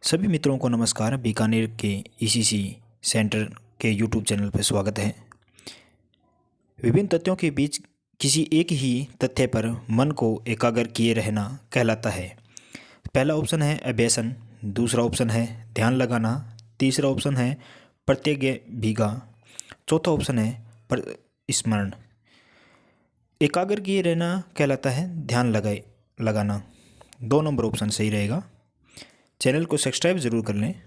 सभी मित्रों को नमस्कार। बीकानेर के ईसीसी सेंटर के यूट्यूब चैनल पर स्वागत है। विभिन्न तथ्यों के बीच किसी एक ही तथ्य पर मन को एकाग्र किए रहना कहलाता है। पहला ऑप्शन है अभ्यसन, दूसरा ऑप्शन है ध्यान लगाना, तीसरा ऑप्शन है प्रत्यय भीगा, चौथा ऑप्शन है पर स्मरण। एकाग्र किए रहना कहलाता है ध्यान लगाना। 2 नंबर ऑप्शन सही रहेगा। चैनल को सब्सक्राइब जरूर कर लें।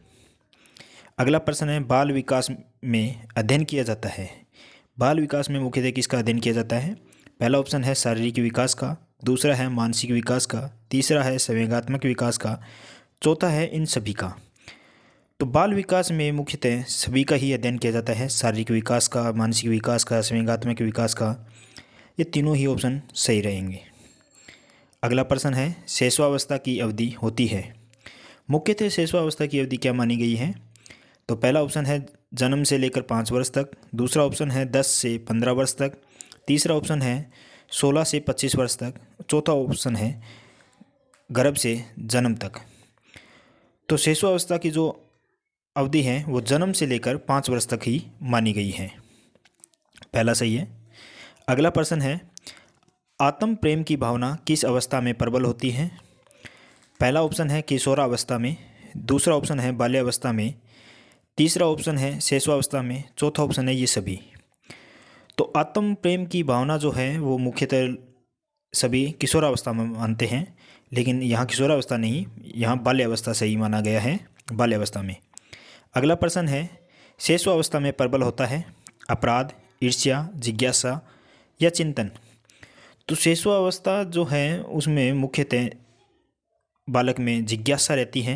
अगला प्रश्न है बाल विकास में अध्ययन किया जाता है। बाल विकास में मुख्यतः किसका अध्ययन किया जाता है? पहला ऑप्शन है शारीरिक विकास का, दूसरा है मानसिक विकास का, तीसरा है संवेगात्मक विकास का, चौथा है इन सभी का। तो बाल विकास में मुख्यतः सभी का ही अध्ययन किया जाता है, शारीरिक विकास का, मानसिक विकास का, संवेगात्मक विकास का। ये तीनों ही ऑप्शन सही रहेंगे। अगला प्रश्न है शैशवावस्था की अवधि होती है। मुख्यतः शैशवावस्था की अवधि क्या मानी गई है? तो पहला ऑप्शन है जन्म से लेकर 5 वर्ष तक, दूसरा ऑप्शन है 10 से 15 वर्ष तक, तीसरा ऑप्शन है 16 से 25 वर्ष तक, चौथा ऑप्शन है गर्भ से जन्म तक। तो शैशवावस्था की जो अवधि है वो जन्म से लेकर 5 वर्ष तक ही मानी गई है। पहला सही है। अगला प्रश्न है आत्म प्रेम की भावना किस अवस्था में प्रबल होती है? पहला ऑप्शन है किशोरावस्था में, दूसरा ऑप्शन है बाल्यावस्था में, तीसरा ऑप्शन है शैशवावस्था में, चौथा ऑप्शन है ये सभी। तो आत्म प्रेम की भावना जो है वो मुख्यतः सभी किशोरावस्था में मानते हैं, लेकिन यहाँ किशोरावस्था नहीं, यहाँ बाल्यावस्था सही माना गया है, बाल्यावस्था में। अगला प्रश्न है शैशवावस्था में प्रबल होता है अपराध, ईर्ष्या, जिज्ञासा या चिंतन। तो शैशवावस्था जो है उसमें मुख्यतः बालक में जिज्ञासा रहती है।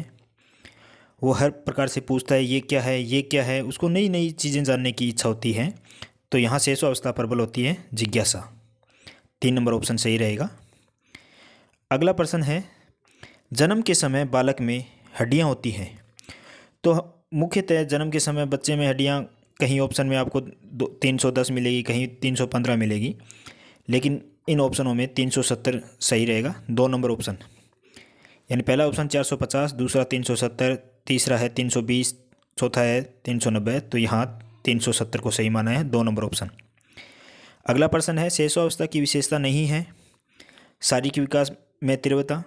वो हर प्रकार से पूछता है ये क्या है, ये क्या है, उसको नई नई चीज़ें जानने की इच्छा होती है। तो यहाँ शैशवावस्था प्रबल होती है जिज्ञासा। 3 नंबर ऑप्शन सही रहेगा। अगला प्रश्न है जन्म के समय बालक में हड्डियाँ होती हैं। तो मुख्यतः जन्म के समय बच्चे में हड्डियाँ कहीं ऑप्शन में आपको 310 मिलेगी, कहीं 315 मिलेगी, लेकिन इन ऑप्शनों में 370 सही रहेगा। 2 नंबर ऑप्शन यानी पहला ऑप्शन 450, दूसरा 370, तीसरा है 320, चौथा है 390। तो यहाँ 370 को सही माना है, 2 नंबर ऑप्शन। अगला प्रश्न है शैशवावस्था की विशेषता नहीं है शारीरिक विकास में तीव्रता।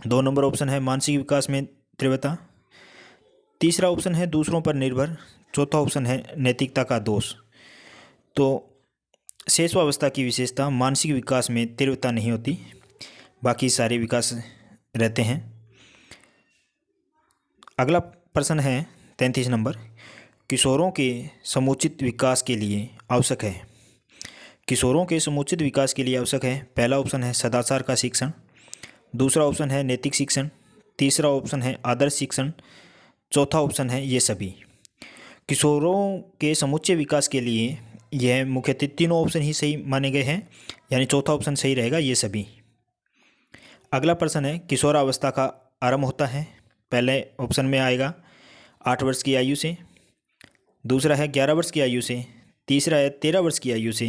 2 नंबर ऑप्शन है मानसिक विकास में तीव्रता, तीसरा ऑप्शन है दूसरों पर निर्भर, चौथा ऑप्शन है नैतिकता का दोष। तो शैशवावस्था की विशेषता मानसिक विकास में तीव्रता नहीं होती, बाकी सारे विकास रहते हैं। अगला प्रश्न है 33 नंबर किशोरों के समुचित विकास के लिए आवश्यक है। किशोरों के समुचित विकास के लिए आवश्यक है पहला ऑप्शन है सदाचार का शिक्षण, दूसरा ऑप्शन है नैतिक शिक्षण, तीसरा ऑप्शन है आदर्श शिक्षण, चौथा ऑप्शन है ये सभी। किशोरों के समुच्चय विकास के लिए यह मुख्यतः तीनों ऑप्शन ही सही माने गए हैं, यानी चौथा ऑप्शन सही रहेगा ये सभी। अगला प्रश्न है किशोरावस्था का आरंभ होता है। पहले ऑप्शन में आएगा 8 वर्ष की आयु से, दूसरा है 11 वर्ष की आयु से, तीसरा है 13 वर्ष की आयु से,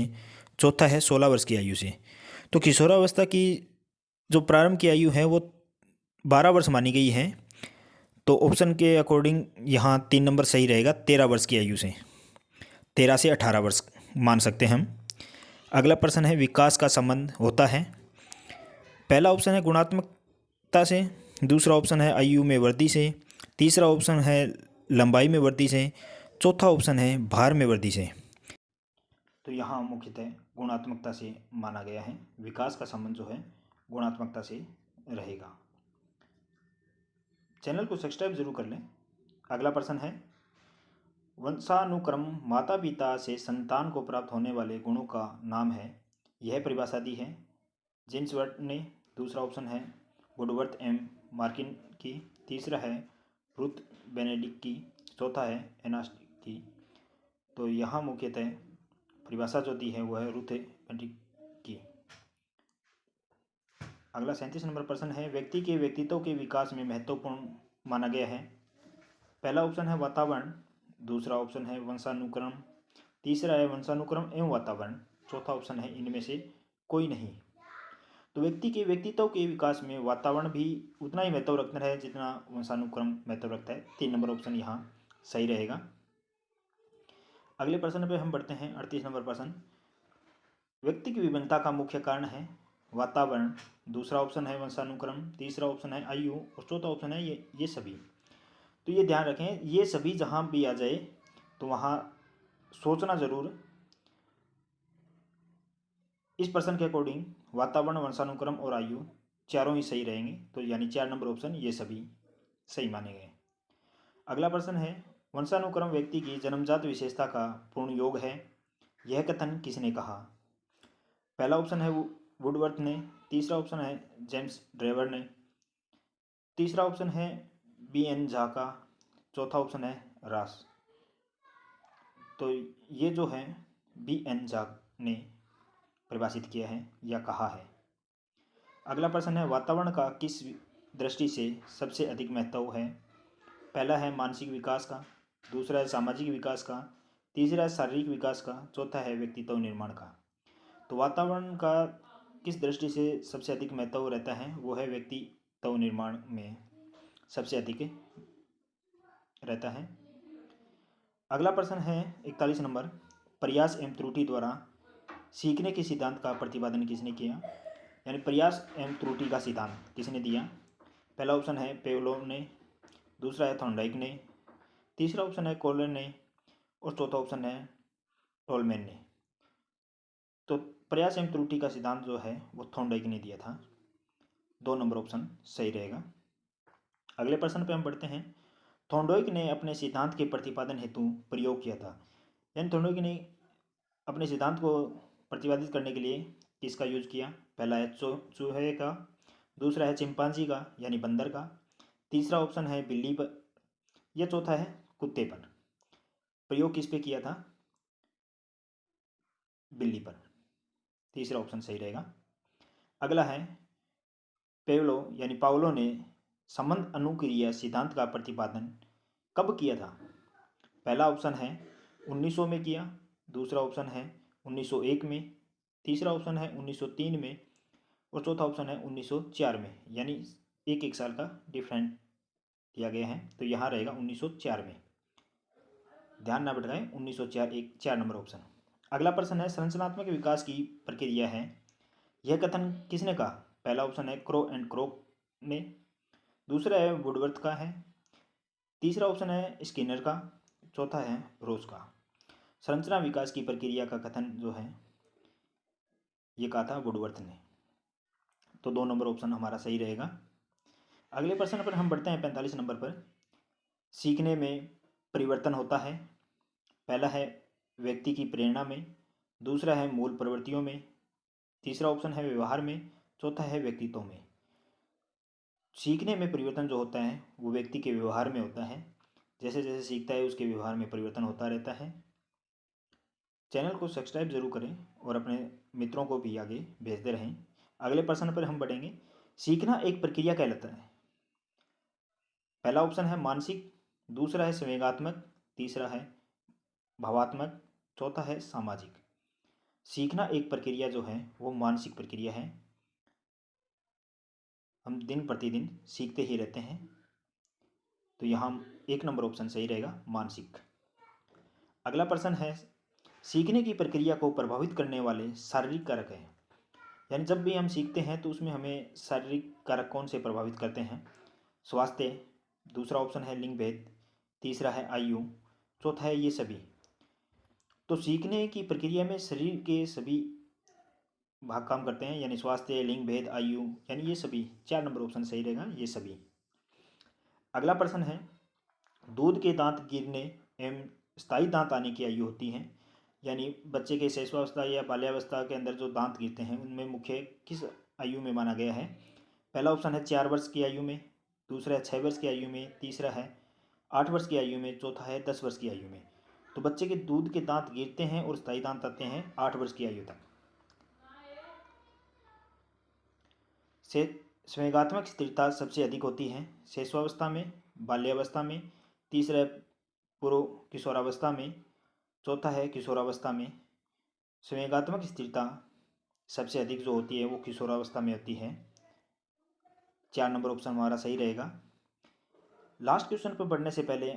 चौथा है 16 वर्ष की आयु से। तो किशोरावस्था की जो प्रारंभ की आयु है वो 12 वर्ष मानी गई है। तो ऑप्शन के अकॉर्डिंग यहाँ 3 नंबर सही रहेगा, 13 वर्ष की आयु से, 13 से 18 वर्ष मान सकते हैं हम। अगला प्रश्न है विकास का संबंध होता है। पहला ऑप्शन है गुणात्मकता से, दूसरा ऑप्शन है आयु में वृद्धि से, तीसरा ऑप्शन है लंबाई में वृद्धि से, चौथा ऑप्शन है भार में वृद्धि से। तो यहाँ मुख्यतः गुणात्मकता से माना गया है, विकास का संबंध जो है गुणात्मकता से रहेगा। चैनल को सब्सक्राइब जरूर कर लें। अगला प्रश्न है वंशानुक्रम माता पिता से संतान को प्राप्त होने वाले गुणों का नाम है। यह परिभाषा दी है जेम्स वर्ट ने, दूसरा ऑप्शन है वुडवर्थ एम मार्किन की, तीसरा है रुथ बेनेडिक्ट की, चौथा है एनास्टिक की। तो यहाँ मुख्यतः परिभाषा जो दी है वो है रुथ बेनेडिक्ट की। अगला 37 नंबर प्रश्न है व्यक्ति के व्यक्तित्व के विकास में महत्वपूर्ण माना गया है। पहला ऑप्शन है वातावरण, दूसरा ऑप्शन है वंशानुक्रम, तीसरा है वंशानुक्रम एवं वातावरण, चौथा ऑप्शन है इनमें से कोई नहीं। तो व्यक्ति के व्यक्तित्व के विकास में वातावरण भी उतना ही महत्व रखता है जितना वंशानुक्रम महत्व रखता है। 3 नंबर ऑप्शन यहाँ सही रहेगा। अगले प्रश्न पे हम बढ़ते हैं। 38 नंबर प्रश्न, व्यक्ति की विभिन्नता का मुख्य कारण है वातावरण, दूसरा ऑप्शन है वंशानुक्रम, तीसरा ऑप्शन है आयु और चौथा ऑप्शन है ये सभी। तो ये ध्यान रखें, ये सभी जहाँ भी आ जाए तो वहाँ सोचना जरूर। इस प्रश्न के अकॉर्डिंग वातावरण, वंशानुक्रम और आयु चारों ही सही रहेंगे, तो यानी 4 नंबर ऑप्शन ये सभी सही माने गए। अगला प्रश्न है, वंशानुक्रम व्यक्ति की जन्मजात विशेषता का पूर्ण योग है, यह कथन किसने कहा? पहला ऑप्शन है वुडवर्थ ने, तीसरा ऑप्शन है जेम्स ड्रेवर ने, तीसरा ऑप्शन है B.N. झा का, चौथा ऑप्शन है रास। तो ये जो है B.N. झा ने परिभाषित किया है या कहा है। अगला प्रश्न है, वातावरण का किस दृष्टि से सबसे अधिक महत्व है? पहला है मानसिक विकास का, दूसरा है सामाजिक विकास का, तीसरा है शारीरिक विकास का, चौथा है व्यक्तित्व निर्माण का। तो वातावरण का किस दृष्टि से सबसे अधिक महत्व रहता है? वो है व्यक्तित्व निर्माण में सबसे अधिक रहता है। अगला प्रश्न है 41 नंबर, प्रयास एवं त्रुटि द्वारा सीखने के सिद्धांत का प्रतिपादन किसने किया? यानी प्रयास एवं त्रुटि का सिद्धांत किसने दिया? पहला ऑप्शन है पेवलोव ने, दूसरा है थॉर्नडाइक ने, तीसरा ऑप्शन है कोहलर ने और चौथा ऑप्शन है टोलमैन ने। तो प्रयास एवं त्रुटि का सिद्धांत जो है वो थॉर्नडाइक ने दिया था। 2 नंबर ऑप्शन सही रहेगा। अगले प्रश्न पे हम बढ़ते हैं। थॉर्नडाइक ने अपने सिद्धांत के प्रतिपादन हेतु प्रयोग किया था, यानी थॉर्नडाइक ने अपने सिद्धांत को प्रतिपादित करने के लिए किसका यूज किया? पहला है चूहे का, दूसरा है चिंपांजी का यानी बंदर का, तीसरा ऑप्शन है बिल्ली पर या चौथा है कुत्ते पर। प्रयोग किस पे किया था? बिल्ली पर। तीसरा ऑप्शन सही रहेगा। अगला है पावलो ने संबंध अनुक्रिया सिद्धांत का प्रतिपादन कब किया था? पहला ऑप्शन है 1900 में किया, दूसरा ऑप्शन है 1901 में, तीसरा ऑप्शन है 1903 में और चौथा ऑप्शन है 1904 में। यानी एक साल का डिफरेंट दिया गया है, तो यहाँ रहेगा 1904 में। ध्यान ना भटकाएं, 1904 एक 4 नंबर ऑप्शन। अगला प्रश्न है, संरचनात्मक विकास की प्रक्रिया है, यह कथन किसने कहा? पहला ऑप्शन है क्रो एंड क्रोक ने, दूसरा है वुडवर्थ का है, तीसरा ऑप्शन है स्किनर का, चौथा है रोज का। संरचना विकास की प्रक्रिया का कथन जो है ये कहा था वुडवर्थ ने। तो 2 नंबर ऑप्शन हमारा सही रहेगा। अगले प्रश्न पर हम बढ़ते हैं 45 नंबर पर। सीखने में परिवर्तन होता है, पहला है व्यक्ति की प्रेरणा में, दूसरा है मूल प्रवृत्तियों में, तीसरा ऑप्शन है व्यवहार में, चौथा है व्यक्तित्व में। सीखने में परिवर्तन जो होता है वो व्यक्ति के व्यवहार में होता है। जैसे जैसे सीखता है उसके व्यवहार में परिवर्तन होता रहता है। चैनल को सब्सक्राइब जरूर करें और अपने मित्रों को भी आगे भेजते रहें। अगले प्रश्न पर हम बढ़ेंगे। सीखना एक प्रक्रिया कहलाता है, पहला ऑप्शन है मानसिक, दूसरा है संवेगात्मक, तीसरा है भावात्मक, चौथा है सामाजिक। सीखना एक प्रक्रिया जो है वो मानसिक प्रक्रिया है। हम दिन प्रतिदिन सीखते ही रहते हैं, तो यहाँ 1 नंबर ऑप्शन सही रहेगा, मानसिक। अगला प्रश्न है, सीखने की प्रक्रिया को प्रभावित करने वाले शारीरिक कारक हैं, यानी जब भी हम सीखते हैं तो उसमें हमें शारीरिक कारक कौन से प्रभावित करते हैं? स्वास्थ्य, दूसरा ऑप्शन है लिंग भेद, तीसरा है आयु, चौथा है ये सभी। तो सीखने की प्रक्रिया में शरीर के सभी भाग काम करते हैं, यानी स्वास्थ्य, लिंग भेद, आयु, यानी ये सभी। 4 नंबर ऑप्शन सही रहेगा, ये सभी। अगला प्रश्न है, दूध के दांत गिरने एवं स्थायी दांत आने की आयु होती है, यानी बच्चे के शैशवावस्था या बाल्यावस्था के अंदर जो दांत गिरते हैं उनमें मुख्य किस आयु में माना गया है? पहला ऑप्शन है 4 वर्ष की आयु में, दूसरा है 6 वर्ष की आयु में, तीसरा है 8 वर्ष की आयु में, चौथा है 10 वर्ष की आयु में। तो बच्चे के दूध के दांत गिरते हैं और स्थायी दांत आते हैं 8 वर्ष की आयु तक। संवेगात्मक स्थिरता सबसे अधिक होती है शैशवावस्था में, बाल्यावस्था में, तीसरा है पूर्व किशोरावस्था में, चौथा है किशोरावस्था में। संवेगात्मक स्थिरता सबसे अधिक जो होती है वो किशोरावस्था में होती है। 4 नंबर ऑप्शन हमारा सही रहेगा। लास्ट क्वेश्चन पर बढ़ने से पहले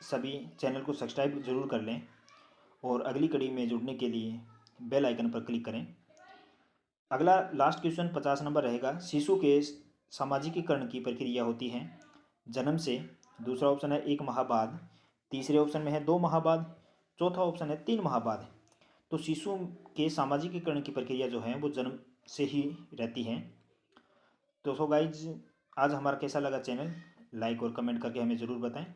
सभी चैनल को सब्सक्राइब जरूर कर लें और अगली कड़ी में जुड़ने के लिए बेल आइकन पर क्लिक करें। अगला लास्ट क्वेश्चन 50 नंबर रहेगा। शिशु के सामाजिकीकरण की प्रक्रिया होती है जन्म से, दूसरा ऑप्शन है 1 माह बाद, तीसरे ऑप्शन में है 2 माह बाद, चौथा ऑप्शन है 3 माह बाद। तो शिशु के सामाजिकीकरण की प्रक्रिया जो है वो जन्म से ही रहती है। तो सो गाइज, आज हमारा कैसा लगा चैनल, लाइक और कमेंट करके हमें ज़रूर बताएं।